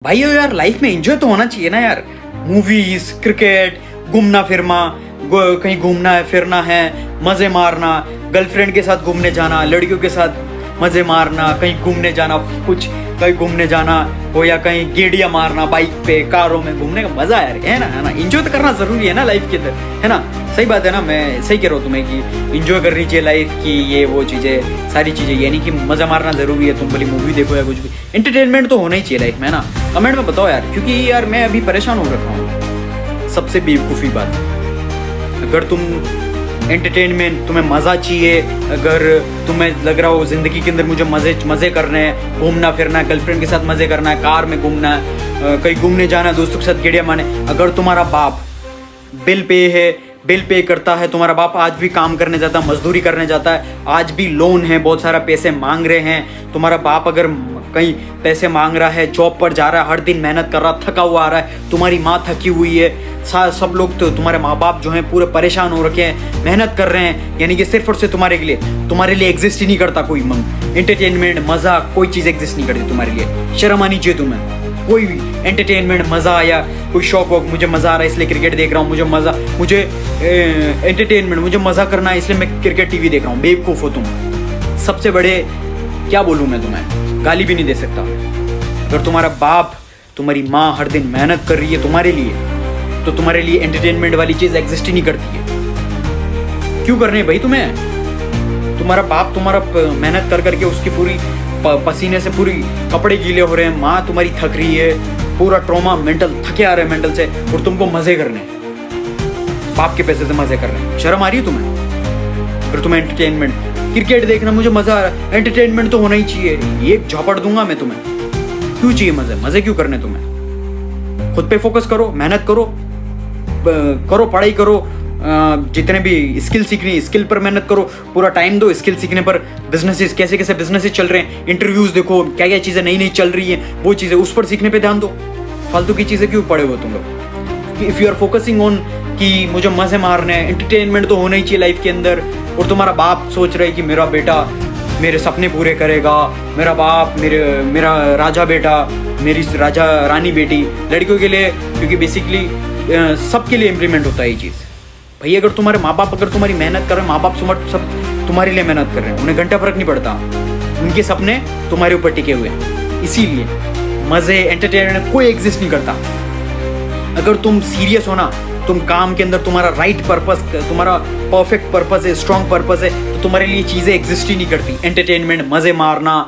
भाई यार लाइफ में एंजॉय तो होना चाहिए ना यार। मूवीज, क्रिकेट, घूमना फिरना, कहीं घूमना है फिरना है, मजे मारना, गर्लफ्रेंड के साथ घूमने जाना, लड़कियों के साथ मजे मारना, कहीं घूमने जाना, कुछ कहीं घूमने जाना हो या कहीं गेड़िया मारना बाइक पे, कारों में घूमने का मजा है ना। एंजॉय तो करना जरूरी है ना लाइफ के अंदर, है ना। सही बात है ना, मैं सही कह रहा हूँ तुम्हें कि एंजॉय करनी चाहिए लाइफ की, ये वो चीजें सारी चीजें, यानी कि मजा मारना जरूरी है। तुम भली मूवी देखो या कुछ भी, एंटरटेनमेंट तो होना ही चाहिए लाइफ में ना। कमेंट में बताओ यार, क्योंकि यार मैं अभी परेशान हो रखा हूँ। सबसे बेवकूफ़ी बात, अगर तुम एंटरटेनमेंट, तुम्हें मज़ा चाहिए, अगर तुम्हें लग रहा हो ज़िंदगी के अंदर मुझे मज़े करने हैं, घूमना फिरना, गर्लफ्रेंड के साथ मज़े करना है, कार में घूमना है, कहीं घूमने जाना है, दोस्तों के साथ गेड़िया मारने, अगर तुम्हारा बाप बिल पे करता है, तुम्हारा बाप आज भी काम करने जाता है, मजदूरी करने जाता है, आज भी लोन है, बहुत सारा पैसे मांग रहे हैं, तुम्हारा बाप अगर कहीं पैसे मांग रहा है, जॉब पर जा रहा है, हर दिन मेहनत कर रहा, थका हुआ आ रहा है, तुम्हारी माँ थकी हुई है, सब लोग तो तुम्हारे माँ बाप जो हैं पूरे परेशान हो रखे हैं, मेहनत कर रहे हैं, यानी कि सिर्फ और सिर्फ तुम्हारे लिए एग्जिस्ट ही नहीं करता कोई एंटरटेनमेंट, मज़ा, कोई चीज़ एग्जिस्ट नहीं करती तुम्हारे लिए। शर्म आनी चाहिए तुम्हें। कोई भी एंटरटेनमेंट, मज़ा या कोई शौक वौक, मुझे मज़ा आ रहा है इसलिए क्रिकेट देख रहा हूँ, मुझे एंटरटेनमेंट, मुझे मज़ा करना है इसलिए मैं क्रिकेट टीवी देख रहा हूँ। बेवकूफ़ हो तुम। सबसे बड़े क्या बोलूँ मैं तुम्हें, गाली भी नहीं दे सकता। अगर तुम्हारा बाप, तुम्हारी माँ हर दिन मेहनत कर रही है तुम्हारे लिए, तो तुम्हारे लिए एंटरटेनमेंट वाली चीज़ एग्जिस्ट ही नहीं करती है। क्यों करने भाई तुम्हें? तुम्हारा बाप तुम्हारा मेहनत कर करके उसकी पूरी पसीने से पूरी कपड़े गीले हो रहे हैं, माँ तुम्हारी थक रही है, पूरा ट्रॉमा, मेंटल थके आ रहे हैं मेंटल से, और तुमको मजे करने, बाप के पैसे से मजे कर रहे हैं। शर्म आ रही है तुम्हें? फिर तुम्हें एंटरटेनमेंट, क्रिकेट देखना मुझे मजा आ रहा है, एंटरटेनमेंट तो होना ही चाहिए, ये झापड़ दूंगा मैं तुम्हें। क्यों चाहिए मजे क्यों करने तुम्हें? खुद पे फोकस करो, मेहनत करो, पढ़ाई करो, जितने भी स्किल सीखनी, स्किल पर मेहनत करो, पूरा टाइम दो स्किल सीखने पर। बिजनेसेस, कैसे बिजनेसेस चल रहे हैं, इंटरव्यूज देखो, क्या क्या चीज़ें नई चल रही हैं, वो चीज़ें उस पर सीखने पे ध्यान दो। फालतू की चीज़ें क्यों पड़े हो तुम लोग? If you are focusing on कि मुझे मज़े मारने हैं, एंटरटेनमेंट तो होना ही चाहिए लाइफ के अंदर, और तुम्हारा बाप सोच रहा है कि मेरा बेटा मेरे सपने पूरे करेगा, मेरा बाप मेरा राजा बेटा, मेरी राजा रानी बेटी, लड़कियों के लिए, क्योंकि बेसिकली सबके लिए इम्प्लीमेंट होता है ये चीज़। भाई अगर तुम्हारे माँ बाप, अगर तुम्हारी मेहनत कर रहे हैं, माँ बाप सब तुम्हारे लिए मेहनत कर रहे हैं, उन्हें घंटा फर्क नहीं पड़ता, उनके सपने तुम्हारे ऊपर टिके हुए हैं। इसीलिए मज़े, एंटरटेनमेंट कोई एग्जिस्ट नहीं करता। अगर तुम सीरियस हो ना, तुम काम के अंदर, तुम्हारा राइट पर्पस, तुम्हारा परफेक्ट पर्पस है, स्ट्रॉन्ग पर्पस है, तो तुम्हारे लिए चीज़ें एग्जिस्ट ही नहीं करती। एंटरटेनमेंट, मज़े मारना,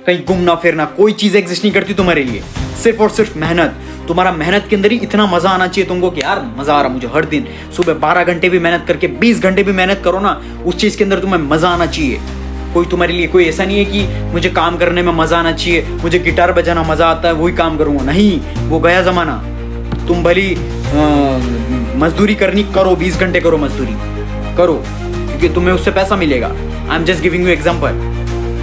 कहीं घूमना फिरना, कोई चीज़ एग्जिस्ट नहीं करती तुम्हारे लिए। सिर्फ और सिर्फ मेहनत। तुम्हारा मेहनत के अंदर ही इतना मज़ा आना चाहिए तुमको कि यार मज़ा आ रहा मुझे, हर दिन सुबह 12 घंटे भी मेहनत करके 20 घंटे भी मेहनत करो ना, उस चीज़ के अंदर तुम्हें मज़ा आना चाहिए। कोई तुम्हारे लिए, कोई ऐसा नहीं है कि मुझे काम करने में मज़ा आना चाहिए, मुझे गिटार बजाना मज़ा आता है वही काम करूँगा, नहीं, वो गया ज़माना। तुम भली मजदूरी करनी करो, 20 घंटे करो मजदूरी करो, क्योंकि तुम्हें उससे पैसा मिलेगा। I am just giving you example.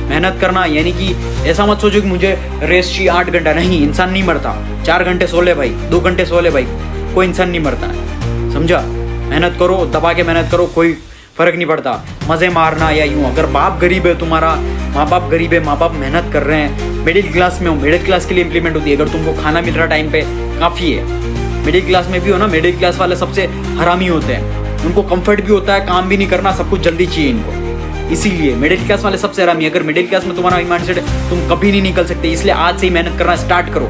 मेहनत करना, यानी कि ऐसा मत सोचो कि मुझे रेस्ट चाहिए 8 घंटा, नहीं, इंसान नहीं मरता। 4 घंटे सो ले भाई, 2 घंटे सो ले भाई, कोई इंसान नहीं मरता है, समझा। मेहनत करो, दबा के मेहनत करो, कोई फ़र्क नहीं पड़ता। मज़े मारना या यूँ, अगर बाप गरीब है, तुम्हारा माँ बाप गरीब है, माँ बाप मेहनत कर रहे हैं, मिडिल क्लास में हो, मिडिल क्लास के लिए इम्प्लीमेंट होती है। अगर तुमको खाना मिल रहा टाइम पे, काफ़ी है। मिडिल क्लास में भी हो ना, मिडिल क्लास वाले सबसे हरामी होते हैं, उनको कंफर्ट भी होता है, काम भी नहीं करना, सब कुछ जल्दी चाहिए इनको, इसीलिए मिडिल क्लास वाले सबसे हरामी। अगर मिडिल क्लास में तुम्हारा माइंडसेट है, तुम कभी नहीं निकल सकते, इसलिए आज से ही मेहनत करना स्टार्ट करो।